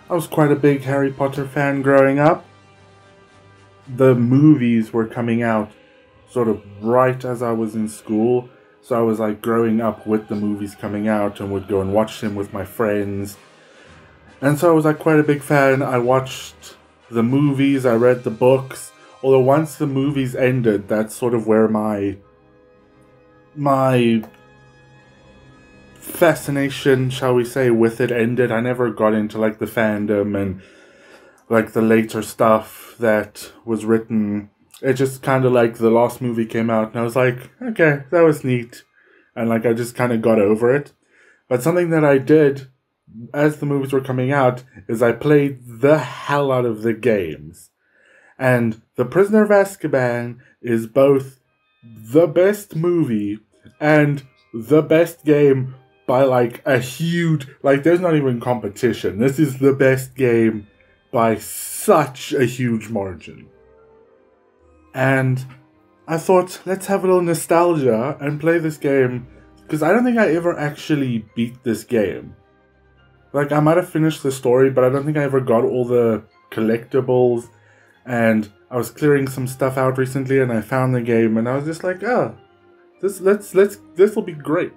I was quite a big Harry Potter fan growing up. The movies were coming out sort of right as I was in school, so I was like growing up with the movies coming out and would go and watch them with my friends. And so I was like quite a big fan. I watched the movies, I read the books, although once the movies ended, that's sort of where my fascination, shall we say, with it ended. I never got into like the fandom and like the later stuff that was written. It just kind of like the last movie came out and I was like, okay, that was neat. And like I just kind of got over it. But something that I did as the movies were coming out is I played the hell out of the games. And The Prisoner of Azkaban is both the best movie and the best game by like a huge, like there's not even competition. This is the best game by such a huge margin. And I thought, let's have a little nostalgia and play this game, because I don't think I ever actually beat this game. Like, I might have finished the story, but I don't think I ever got all the collectibles, and I was clearing some stuff out recently and I found the game and I was just like, oh, this will be great.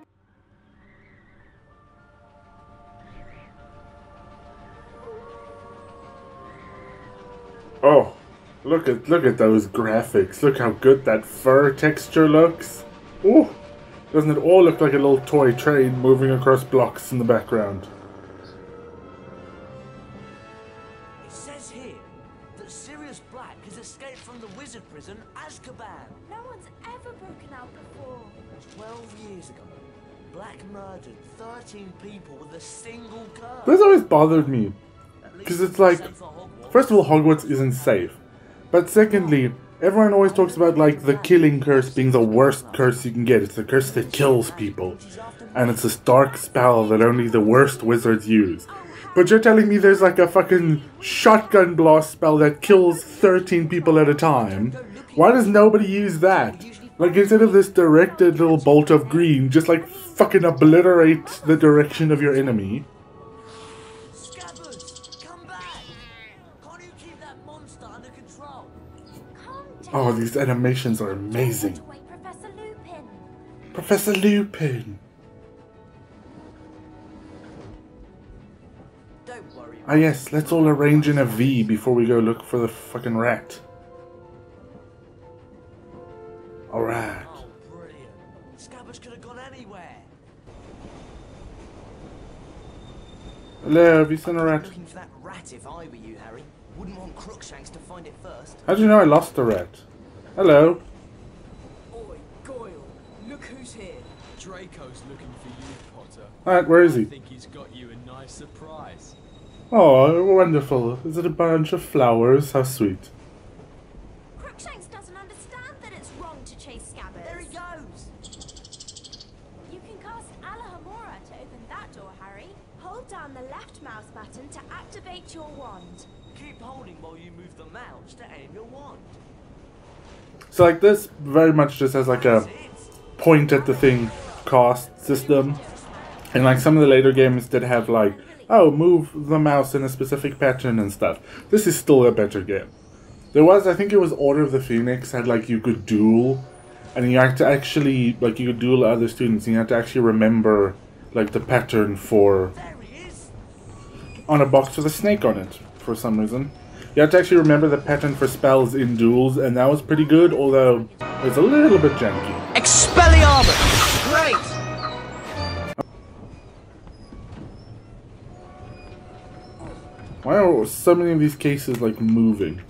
Oh, look at those graphics. Look how good that fur texture looks. Ooh, doesn't it all look like a little toy train moving across blocks in the background? It says here that Sirius Black has escaped from the wizard prison Azkaban. No one's ever broken out before. 12 years ago, Black murdered 13 people with a single gun. This always bothered me, because it's like, first of all, Hogwarts isn't safe. But secondly, everyone always talks about like the killing curse being the worst curse you can get. It's the curse that kills people. And it's this dark spell that only the worst wizards use. But you're telling me there's like a fucking shotgun blast spell that kills 13 people at a time? Why does nobody use that? Like, instead of this directed little bolt of green, just like fucking obliterate the direction of your enemy. Oh, these animations are amazing. Professor Lupin. Professor Lupin. Don't worry. Ah yes, let's all arrange in a V before we go look for the fucking rat. Alright. Oh, brilliant. Scabbers could have gone anywhere. Hello, have you seen a rat? Looking for that rat if I were you, Harry. Wouldn't want Crookshanks to find it first. How do you know I lost the rat? Hello. Oi, Goyle, look who's here. Draco's looking for you, Potter. Alright, where is he? I think he's got you a nice surprise. Oh, wonderful. Is it a bunch of flowers? How sweet. Crookshanks doesn't understand that it's wrong to chase Scabbers. There he goes. You can cast Alahamora to open that door, Harry. Hold down the left mouse button to activate your wand. Keep holding while you move the mouse to aim your wand. So like this very much just has like a point at the thing cast system. And like some of the later games did have like, oh, move the mouse in a specific pattern and stuff. This is still a better game. There was, I think it was Order of the Phoenix, had like you could duel. And you had to actually, like you could duel other students and you had to actually remember like the pattern for, There he is. on a box with a snake on it for some reason. You have to actually remember the pattern for spells in duels, and that was pretty good, although it's a little bit janky. Expelliarmus! Great! Why are so many of these cases like moving?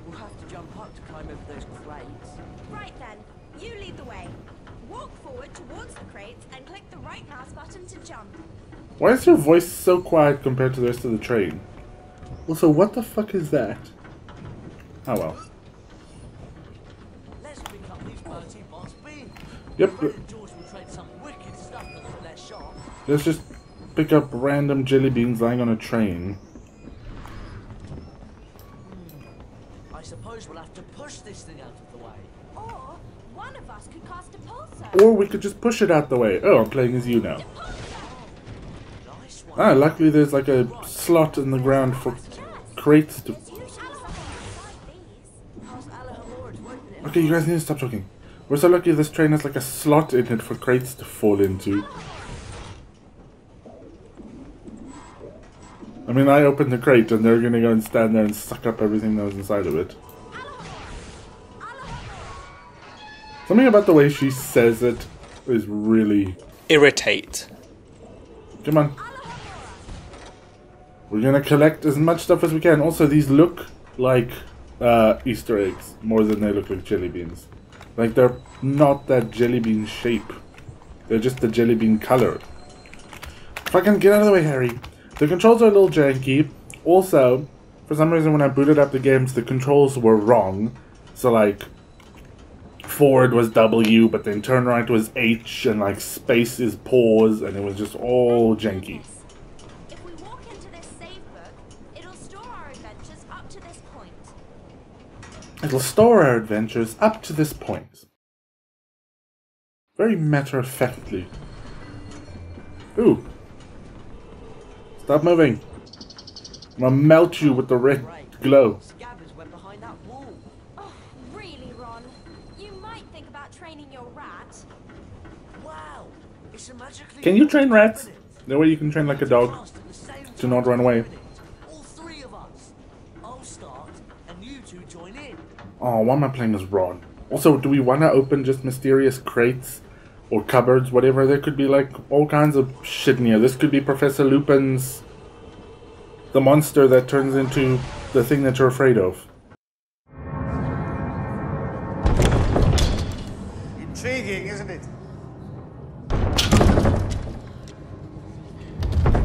We'll have to jump up to climb over those crates. Right then, you lead the way. Walk forward towards the crates and click the right mouse button to jump. Why is your voice so quiet compared to the rest of the train? Also, what the fuck is that? Oh well. Let's pick up these Bertie Bott's beans. Yep. Fred and George will trade some wicked stuff at their shop. Let's just pick up random jelly beans lying on a train. I suppose we'll have to push this thing out of the way. Or one of us could cast a pulsar. Or we could just push it out the way. Oh, I'm playing as you now. Nice one. Ah, luckily there's like a slot in the ground for crates to... Okay, you guys need to stop talking. We're so lucky this train has like a slot in it for crates to fall into. I mean, I opened the crate and they're gonna go and stand there and suck up everything that was inside of it. Something about the way she says it is really... irritate. Come on. We're gonna collect as much stuff as we can. Also, these look like Easter eggs more than they look like jelly beans. Like, they're not that jelly bean shape. They're just the jelly bean color. Fucking get out of the way, Harry. The controls are a little janky. Also, for some reason when I booted up the games, the controls were wrong. So, like, forward was W, but then turn right was H, and like space is pause, and it was just all janky. If we walk into this save book, it'll store our adventures up to this point. It'll store our adventures up to this point. Very matter-of-factly. Ooh. Stop moving. I'm gonna melt you with the red glow. Scabbers went behind that wall. Oh, really, Ron? You might think about training your rat. Wow, it's a magically... Can you train rats? The way you can train like a dog to not run away. All three of us. I'll start, and you two join in. Oh, why am I playing as Ron? Also, do we want to open just mysterious crates or cupboards, whatever? There could be like all kinds of shit in here. This could be Professor Lupin's... the monster that turns into the thing that you're afraid of. Intriguing, isn't it?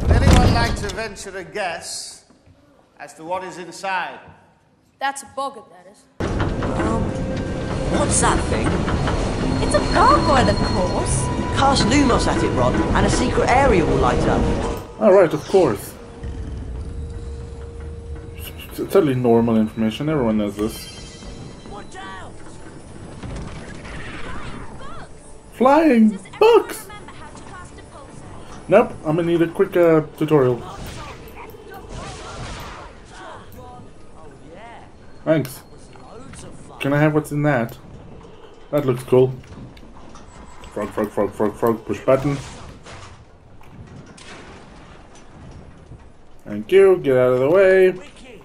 Would anyone like to venture a guess as to what is inside? That's a boggart, that is. What's that thing? It's a gargoyle, of course. Cast Lumos at it, Ron, and a secret area will light up. Alright, of course. It's totally normal information, everyone knows this. Watch out! Flying Does everyone books! remember how to cast a pulsar? Nope, I'm gonna need a quick tutorial. Oh yeah, Thanks. loads of fun. Can I have what's in that? That looks cool. Frog, frog, frog, frog, frog, push button. Thank you, get out of the way. Wicked!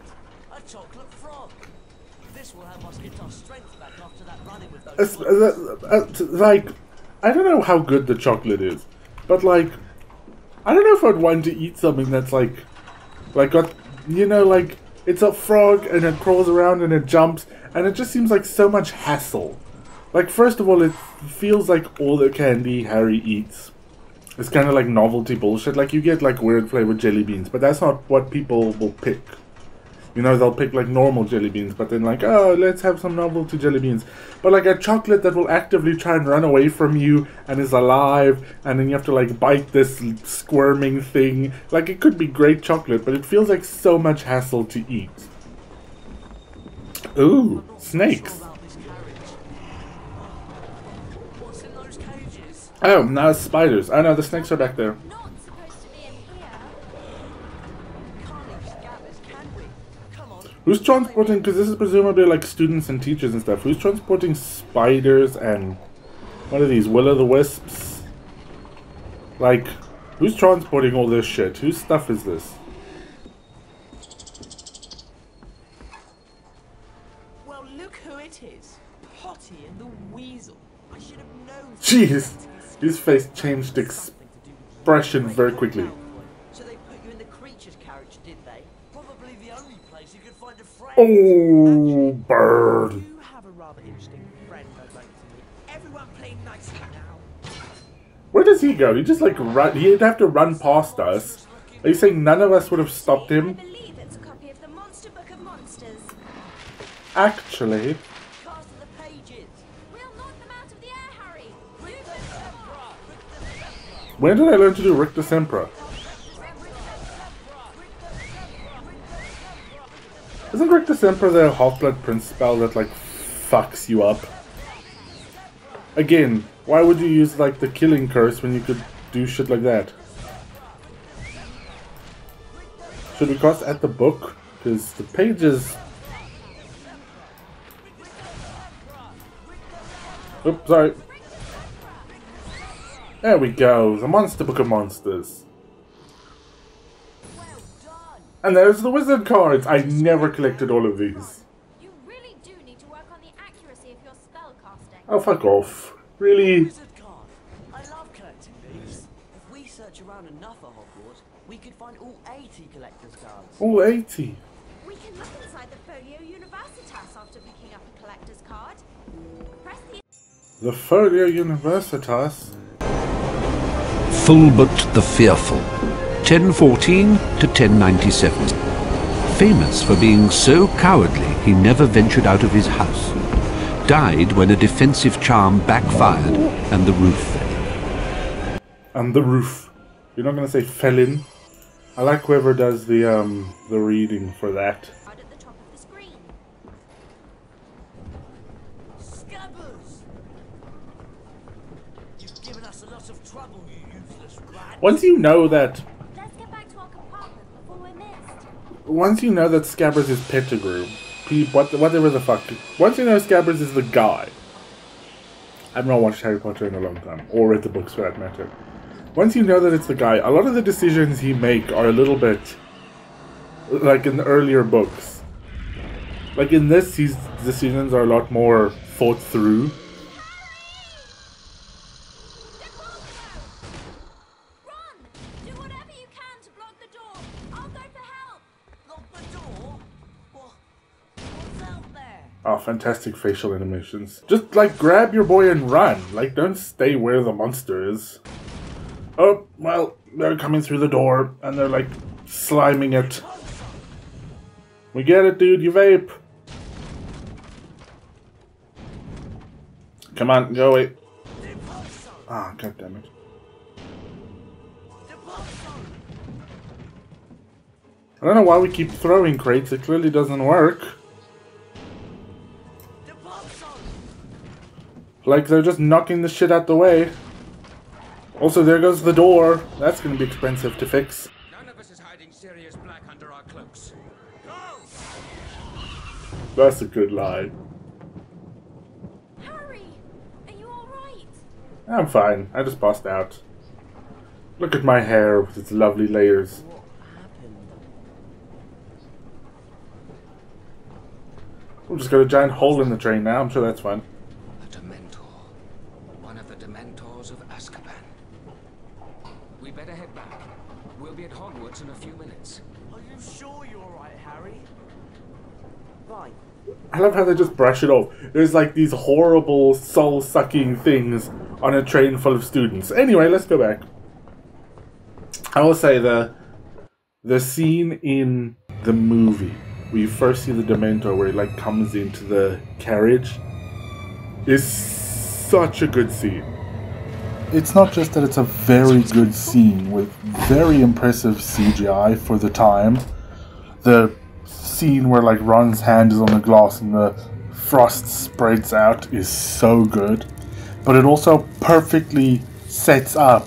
A chocolate frog. This will help us get our strength back after that running with those. Like, I don't know how good the chocolate is, but like, I don't know if I'd want to eat something that's like got, you know, like, it's a frog and it crawls around and it jumps, and it just seems like so much hassle. Like, first of all, it feels like all the candy Harry eats is kind of like novelty bullshit. Like, you get like weird flavored jelly beans, but that's not what people will pick. You know, they'll pick like normal jelly beans, but then like, oh, let's have some novelty jelly beans. But like a chocolate that will actively try and run away from you and is alive, and then you have to like bite this squirming thing. Like, it could be great chocolate, but it feels like so much hassle to eat. Ooh, snakes. What's in those cages? Oh, now it's spiders. Oh no, the snakes are back there. Not supposed to be in here. Can't leave Scabbers, can we? Come on. Who's transporting, because this is presumably like students and teachers and stuff, who's transporting spiders and, what are these, will-o'-the-wisps? Like, who's transporting all this shit? Whose stuff is this? Well, look who it is. Potty and the Weasel. I should have known. Jeez, his face changed expression very quickly. So they put you in the creature's carriage, did they? Probably the only place you could find a friend. Oh, bird. You have a rather interesting friend, I'd like to meet. Everyone play nicely now. Where does he go? He just like run, he'd have to run past us. Are you saying none of us would have stopped I him? believe it's a copy of the Monster Book of Monsters. Actually, Cast of the pages. We'll knock them out of the air, Harry. when did I learn to do Richter Sempra? Isn't Richter Sempra the Half-Blood Prince spell that like fucks you up? Again, why would you use like the killing curse when you could do shit like that? Should we cross at the book? Because the pages... Oops, sorry. There we go. The Monster Book of Monsters. And there's the wizard cards. I never collected all of these. You really do need to work on the accuracy of your spell casting. Oh, fuck off. Really? Wizard card. I love collecting these. If we search around enough at Hogwarts, we could find all 80 collector's cards. All 80. We can look inside the Folio Universitas after picking up a collector's card. Press the The Folio Universitas. Fulbert the Fearful, 1014 to 1097. Famous for being so cowardly he never ventured out of his house. Died when a defensive charm backfired and the roof fell. And the roof. You're not gonna say fell in? I like whoever does the reading for that. card at the top of the screen. Scabbers! You've given us a lot of trouble, you useless rat. Once you know that... Let's get back to our compartment before we're missed. Once you know that Scabbers is Pettigrew, whatever the fuck. Once you know Scabbers is the guy. I've not watched Harry Potter in a long time, or read the books for that matter. Once you know that it's the guy, a lot of the decisions he make are a little bit like in the earlier books. Like in this, his decisions are a lot more thought through. Run! Do whatever you can to block the door. I'll go for help. Lock the door? What's out there? Oh, fantastic facial animations. Just like grab your boy and run. Like don't stay where the monster is. Oh, well, they're coming through the door and they're like sliming it. We get it, dude, you vape. Come on, go away. Ah, god damn it. I don't know why we keep throwing crates, it clearly doesn't work. Like they're just knocking the shit out the way. Also, there goes the door. That's gonna be expensive to fix. None of us is hiding Sirius Black under our cloaks. That's a good lie. Harry! Are you alright? I'm fine. I just passed out. Look at my hair with its lovely layers. What happened? We've just got a giant hole in the train now. I'm sure that's fine. A Dementor. One of the Dementors of Azkaban. We better head back. We'll be at Hogwarts in a few minutes. Are you sure you're alright, Harry? Right. I love how they just brush it off. There's like these horrible soul-sucking things on a train full of students. Anyway, let's go back. I will say the scene in the movie where you first see the Dementor where he like comes into the carriage is such a good scene. It's not just that it's a very good scene with very impressive CGI for the time. The scene where like Ron's hand is on the glass and the frost spreads out is so good. But it also perfectly sets up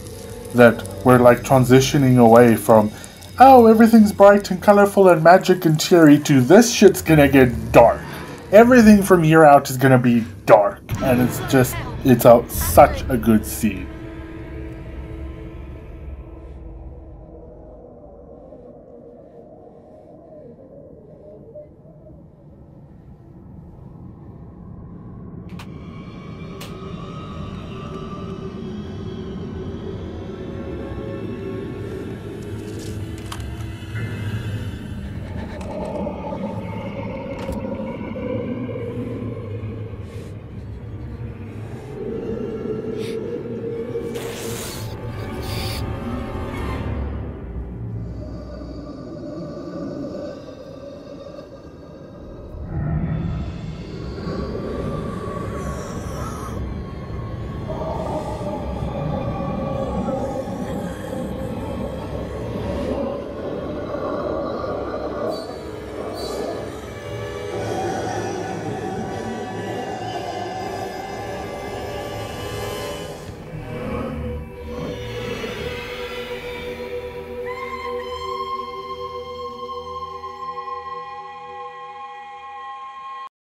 that we're like transitioning away from, oh, everything's bright and colorful and magic and cheery, to this shit's gonna get dark. Everything from here out is gonna be dark. And it's just, it's such a good scene.